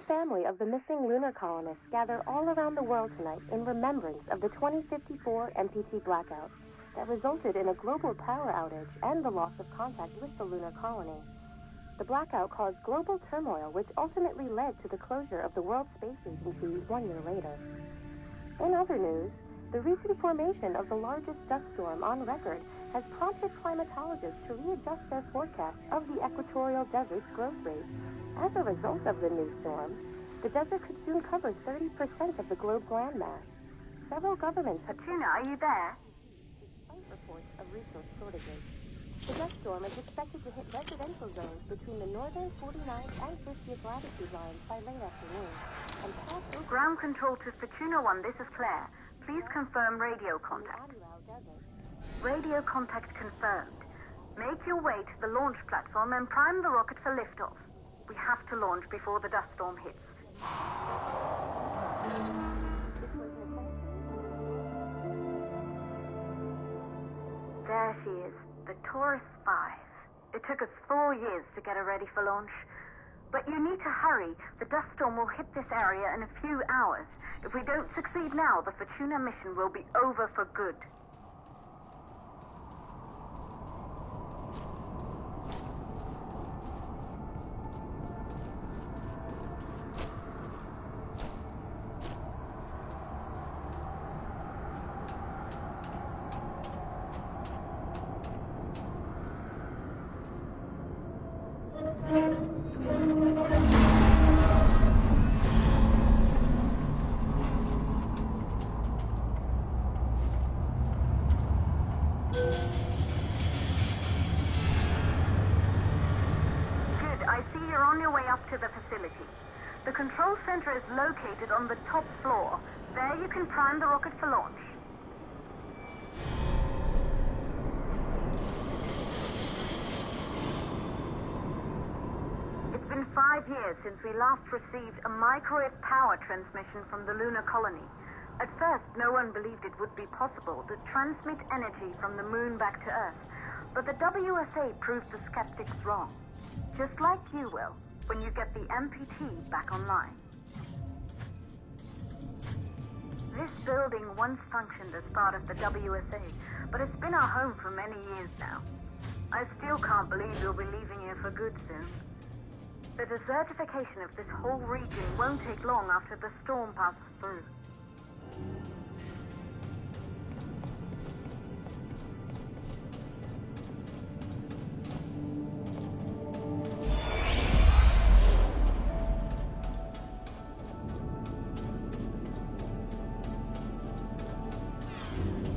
family of the missing lunar colonists gather all around the world tonight in remembrance of the 2054 MPT blackout that resulted in a global power outage and the loss of contact with the lunar colony. The blackout caused global turmoil, which ultimately led to the closure of the World Space Agency 1 year later. In other news, the recent formation of the largest dust storm on record has prompted climatologists to readjust their forecast of the equatorial desert's growth rate. As a result of the new storm, the desert could soon cover 30% of the globe's landmass. Several governments have... Tuna, are you there? Despite reports of resource shortages, the dust storm is expected to hit residential zones between the northern 49th and 50th latitude lines by late afternoon, and pass over... Ground control to Fortuna 1, this is Claire. Please confirm radio contact. Radio contact confirmed. Make your way to the launch platform and prime the rocket for liftoff. We have to launch before the dust storm hits. There she is, the Taurus 5. It took us 4 years to get her ready for launch. But you need to hurry. The dust storm will hit this area in a few hours. If we don't succeed now, the Fortuna mission will be over for good. To the facility. The control center is located on the top floor. There you can prime the rocket for launch. It's been 5 years since we last received a microwave power transmission from the lunar colony. At first, no one believed it would be possible to transmit energy from the moon back to Earth, but the WSA proved the skeptics wrong. Just like you will when you get the MPT back online. This building once functioned as part of the WSA, but it's been our home for many years now. I still can't believe you'll be leaving here for good soon. The desertification of this whole region won't take long after the storm passes through.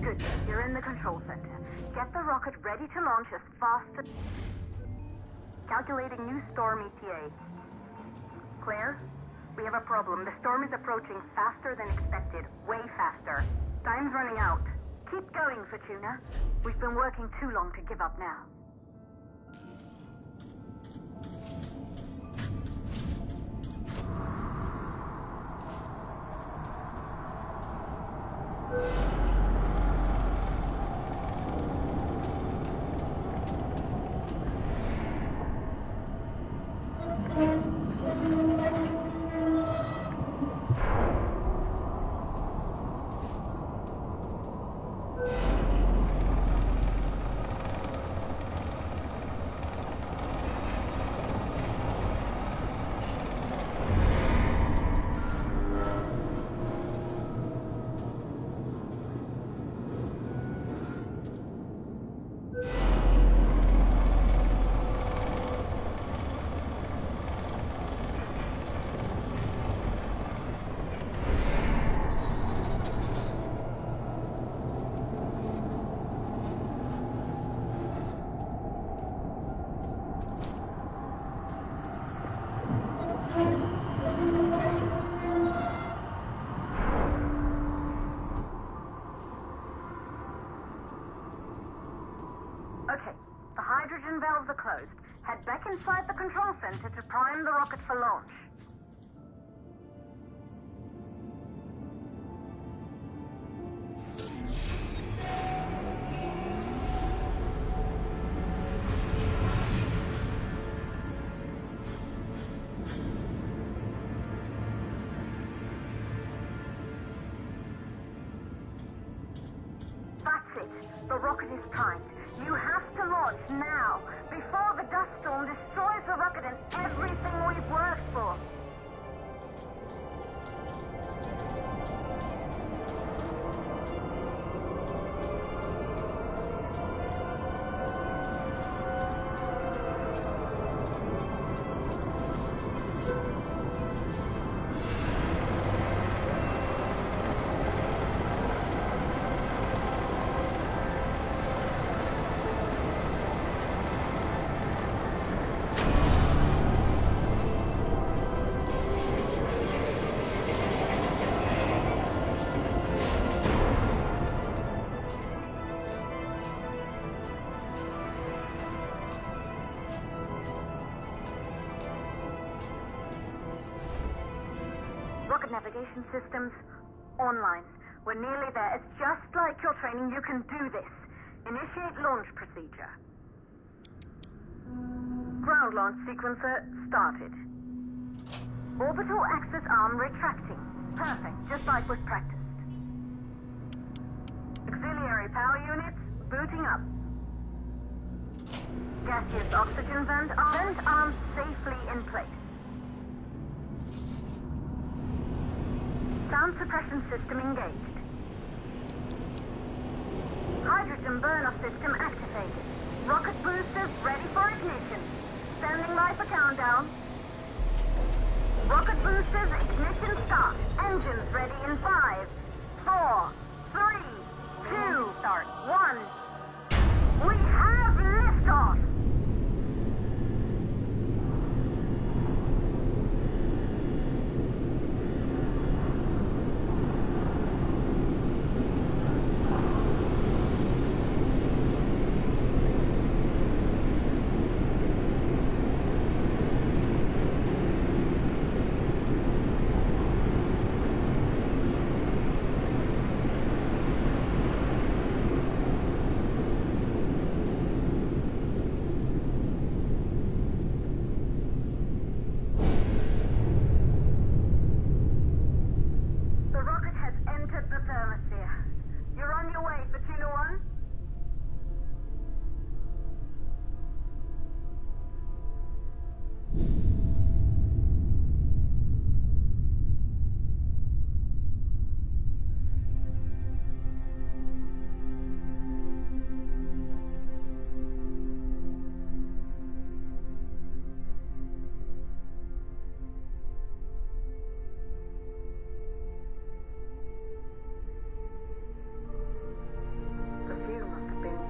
Good. You're in the control center. Get the rocket ready to launch as fast as... Calculating new storm ETA. Claire, we have a problem. The storm is approaching faster than expected. Way faster. Time's running out. Keep going, Fortuna. We've been working too long to give up now. Okay, the hydrogen valves are closed. Head back inside the control center to prime the rocket for launch. The rocket is primed. You have to launch now, before the dust storm destroys the rocket and everything we've worked for. Rocket navigation systems online. We're nearly there. It's just like your training. You can do this. Initiate launch procedure. Ground launch sequencer started. Orbital axis arm retracting. Perfect, just like was practiced. Auxiliary power units booting up. Gaseous oxygen vent arms safely in place. Sound suppression system engaged. Hydrogen burn-off system activated. Rocket boosters ready for ignition. Standing by for countdown. Rocket boosters ignition start. Engines ready in 5, 4, 3, 2, start, 1. We have liftoff! You're on your way, Fesenkov 1.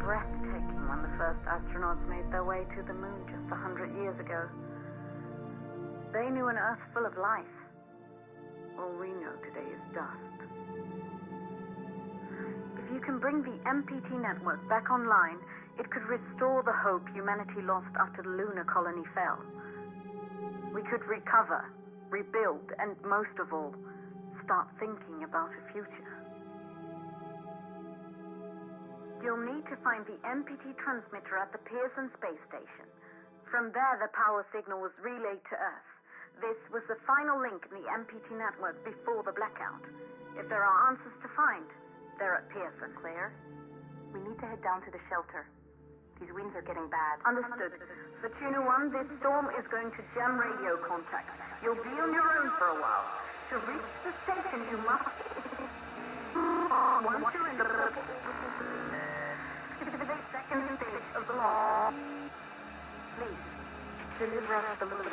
Breathtaking when the first astronauts made their way to the moon just 100 years ago. They knew an Earth full of life. All we know today is dust. If you can bring the MPT network back online, it could restore the hope humanity lost after the lunar colony fell. We could recover, rebuild, and most of all, start thinking about a future. You'll need to find the MPT transmitter at the Pearson space station. From there, the power signal was relayed to Earth. This was the final link in the MPT network before the blackout. If there are answers to find, they're at Pearson. Claire, we need to head down to the shelter. These winds are getting bad. Understood. Fesenkov 1, this storm is going to jam radio contact. You'll be on your own for a while. To reach the station, you must... Once you're in the purple... 58 seconds stage of the launch. Please, deliver us the moon.